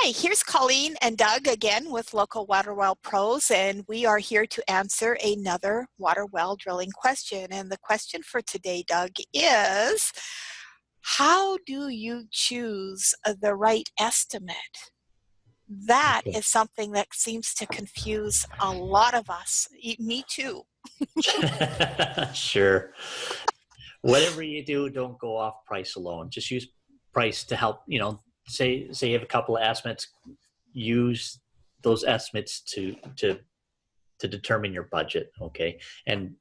Hi, here's Colleen and Doug again with Local Water Well Pros, and we are here to answer another water well drilling question. And the question for today, Doug, is how do you choose the right estimate? That Okay. is something that seems to confuse a lot of us. Me too. Sure. Whatever you do, don't go off price alone. Just use price to help, say you have a couple of estimates, use those estimates to determine your budget, okay? And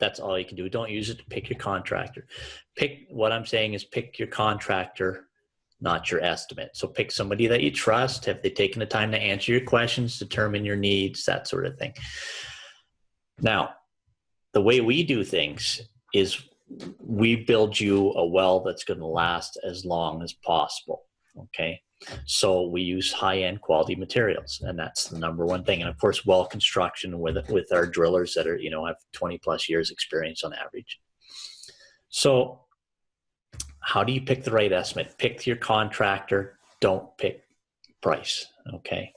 that's all you can do. Don't use it to pick your contractor. What I'm saying is pick your contractor, not your estimate. So pick somebody that you trust. Have they taken the time to answer your questions, determine your needs, that sort of thing. Now, the way we do things is we build you a well that's going to last as long as possible, okay? So we use high-end quality materials, and that's the number one thing. And of course, well construction with our drillers that are, have 20 plus years experience on average. So how do you pick the right estimate? Pick your contractor, don't pick price, okay?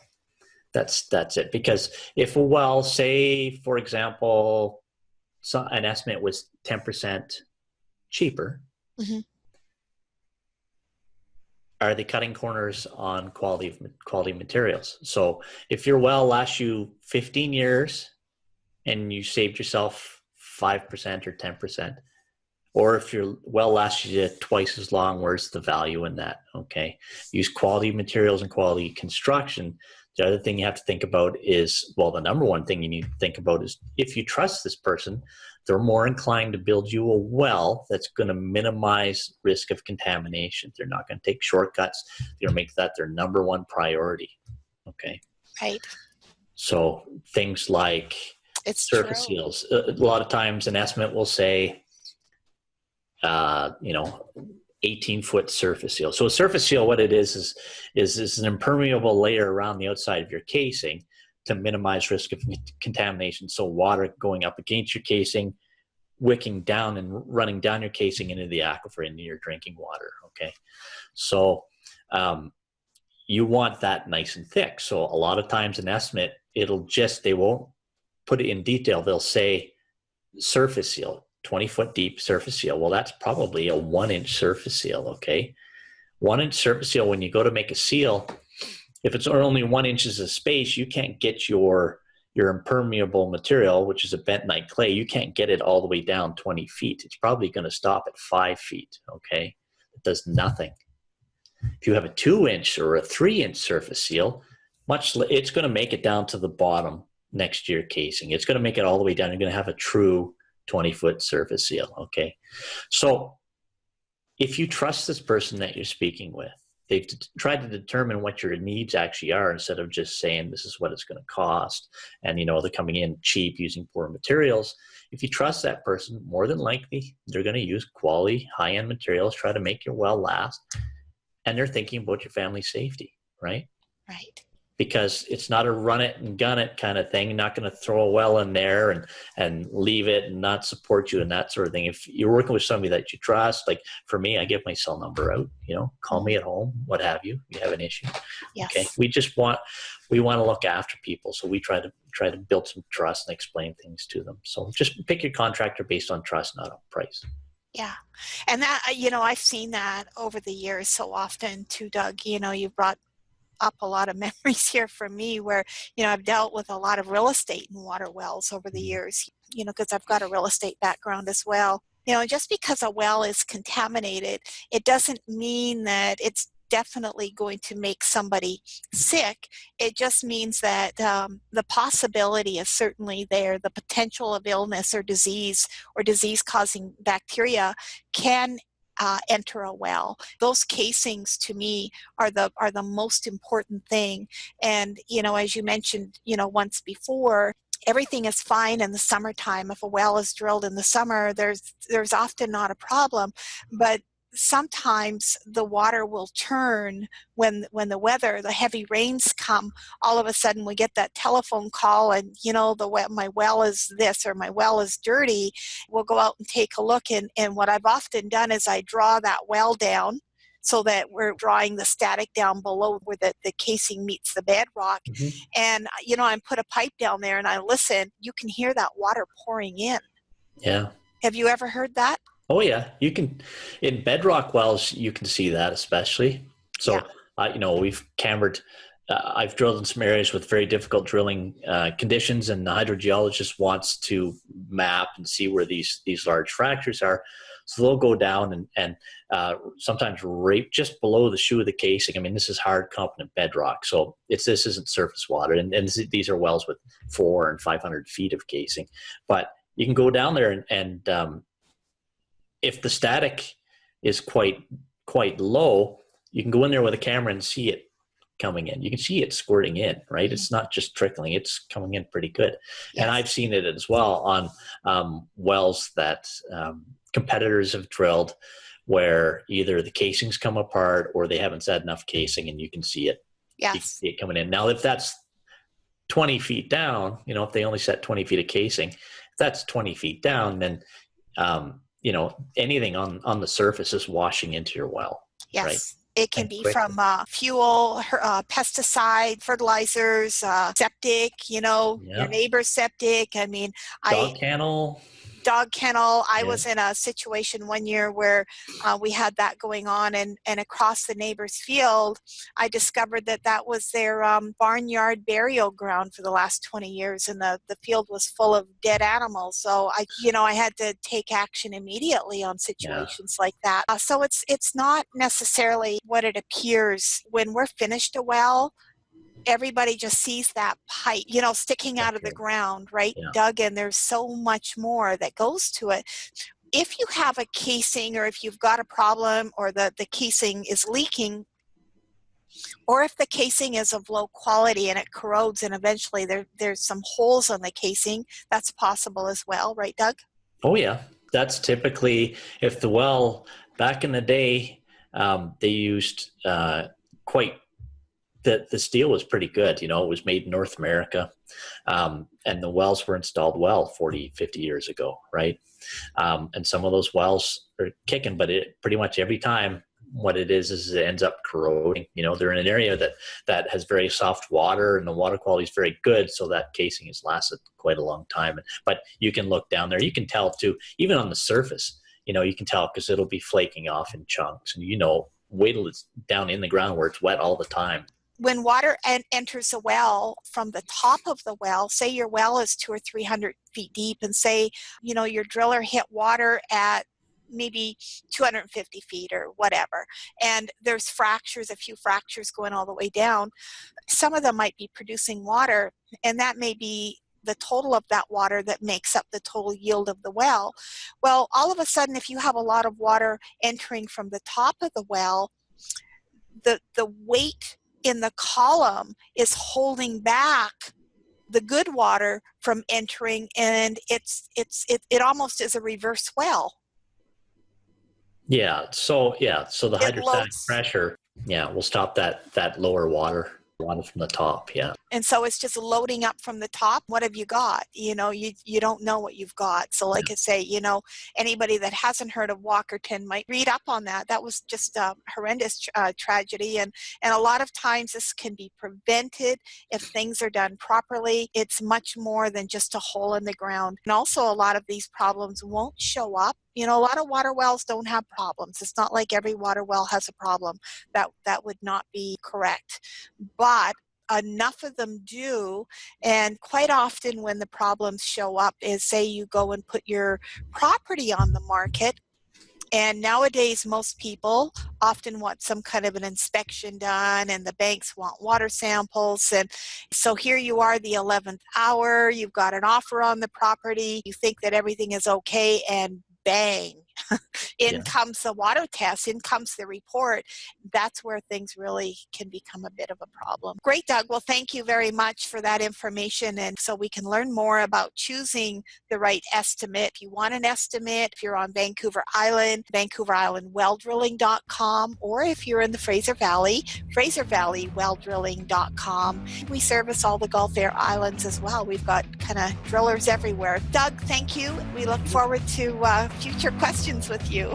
That's it. Because if a well, say, for example, an estimate was 10% cheaper, Mm-hmm. are they cutting corners on quality materials? So if your well lasts you 15 years and you saved yourself 5% or 10%, or if your well lasts you twice as long, where's the value in that? Okay, use quality materials and quality construction. The other thing you have to think about is, well, the number one thing you need to think about is if you trust this person, they're more inclined to build you a well that's going to minimize risk of contamination. They're not going to take shortcuts. They're going to make that their number one priority. Okay. Right. So things like It's surface true. seals. A lot of times an estimate will say, 18-foot surface seal. So a surface seal, what it is an impermeable layer around the outside of your casing to minimize risk of contamination. So water going up against your casing, wicking down and running down your casing into the aquifer, into your drinking water. Okay. So you want that nice and thick. So a lot of times an estimate, they won't put it in detail. They'll say surface seal, 20-foot deep surface seal. Well, that's probably a 1-inch surface seal, okay? 1-inch surface seal, when you go to make a seal, if it's only 1 inch of space, you can't get your impermeable material, which is a bentonite clay, you can't get it all the way down 20 feet. It's probably going to stop at 5 feet, okay? It does nothing. If you have a 2-inch or a 3-inch surface seal, it's going to make it down to the bottom next to your casing. It's going to make it all the way down. You're going to have a true 20-foot surface seal, okay? So if you trust this person that you're speaking with, they've tried to determine what your needs actually are instead of just saying this is what it's going to cost, and they're coming in cheap using poor materials. If you trust that person, more than likely they're going to use quality, high-end materials, try to make your well last, and they're thinking about your family's safety, right? Right. Because it's not a run it and gun it kind of thing. You're not going to throw a well in there and leave it and not support you and that sort of thing. If you're working with somebody that you trust, like for me, I give my cell number out, call me at home, what have you, you have an issue. Yes. Okay. We want to look after people. So we try to build some trust and explain things to them. So just pick your contractor based on trust, not on price. Yeah. And that, I've seen that over the years so often too, Doug. You brought up a lot of memories here for me where, I've dealt with a lot of real estate and water wells over the years, because I've got a real estate background as well. Just because a well is contaminated, it doesn't mean that it's definitely going to make somebody sick. It just means that the possibility is certainly there. The potential of illness or disease-causing bacteria can enter a well. Those casings to me are the most important thing. And as you mentioned once before, everything is fine in the summertime. If a well is drilled in the summer, there's often not a problem, but sometimes the water will turn when the heavy rains come. All of a sudden we get that telephone call and my well is this or my well is dirty. We'll go out and take a look, and what I've often done is I draw that well down so that we're drawing the static down below where the casing meets the bedrock. Mm-hmm. And, I put a pipe down there and I listen, you can hear that water pouring in. Yeah. Have you ever heard that? Oh yeah, you can, in bedrock wells, you can see that especially. So, we've cambered, I've drilled in some areas with very difficult drilling conditions, and the hydrogeologist wants to map and see where these large fractures are. So they'll go down and sometimes right just below the shoe of the casing. I mean, this is hard competent bedrock, so this isn't surface water, and these are wells with 400 and 500 feet of casing. But you can go down there and if the static is quite low, you can go in there with a camera and see it coming in. You can see it squirting in, right? It's not just trickling, it's coming in pretty good. Yes. And I've seen it as well on wells that competitors have drilled where either the casings come apart or they haven't set enough casing, and you can see it. Yes. You can see it coming in. Now, if that's 20 feet down, if they only set 20 feet of casing, if that's 20 feet down, then anything on the surface is washing into your well. Yes. Right? It can be from fuel, pesticide, fertilizers, septic, your neighbor's septic. I mean, dog kennel. I was in a situation one year where we had that going on, and across the neighbor's field, I discovered that was their barnyard burial ground for the last 20 years, and the field was full of dead animals. So I had to take action immediately on situations like that. So it's not necessarily what it appears when we're finished a well. Everybody just sees that pipe, sticking out of the ground, right, Doug? And there's so much more that goes to it. If you have a casing, or if you've got a problem, or the casing is leaking, or if the casing is of low quality and it corrodes and eventually there's some holes on the casing, that's possible as well, right, Doug? Oh, yeah. That's typically, if the well, back in the day, they used the steel was pretty good. It was made in North America, and the wells were installed 40, 50 years ago, right? And some of those wells are kicking, but pretty much every time what it is it ends up corroding. They're in an area that has very soft water, and the water quality is very good, so that casing has lasted quite a long time. But you can look down there, you can tell too, even on the surface, you can tell because it'll be flaking off in chunks, and wait till it's down in the ground where it's wet all the time. When water enters a well from the top of the well, say your well is 200 or 300 feet deep, and say, your driller hit water at maybe 250 feet or whatever, and there's a few fractures going all the way down. Some of them might be producing water, and that may be the total of that water that makes up the total yield of the well. Well, all of a sudden, if you have a lot of water entering from the top of the well, the weight in the column is holding back the good water from entering, and it almost is a reverse well. So the hydrostatic pressure will stop that lower water from the top. And so it's just loading up from the top. What have you got? You don't know what you've got. So like I say, anybody that hasn't heard of Walkerton might read up on that. That was just a horrendous tragedy. And a lot of times this can be prevented if things are done properly. It's much more than just a hole in the ground. And also a lot of these problems won't show up. A lot of water wells don't have problems. It's not like every water well has a problem. That would not be correct. But enough of them do, and quite often when the problems show up is, say you go and put your property on the market, and nowadays most people often want some kind of an inspection done, and the banks want water samples, and so here you are, the 11th hour, you've got an offer on the property, you think that everything is okay, and bang, in comes the water test, in comes the report. That's where things really can become a bit of a problem. Great, Doug. Well, thank you very much for that information. And so we can learn more about choosing the right estimate. If you want an estimate, if you're on Vancouver Island, VancouverIslandWellDrilling.com, or if you're in the Fraser Valley, FraserValleyWellDrilling.com. We service all the Gulf Air Islands as well. We've got kind of drillers everywhere. Doug, thank you. We look forward to future questions with you.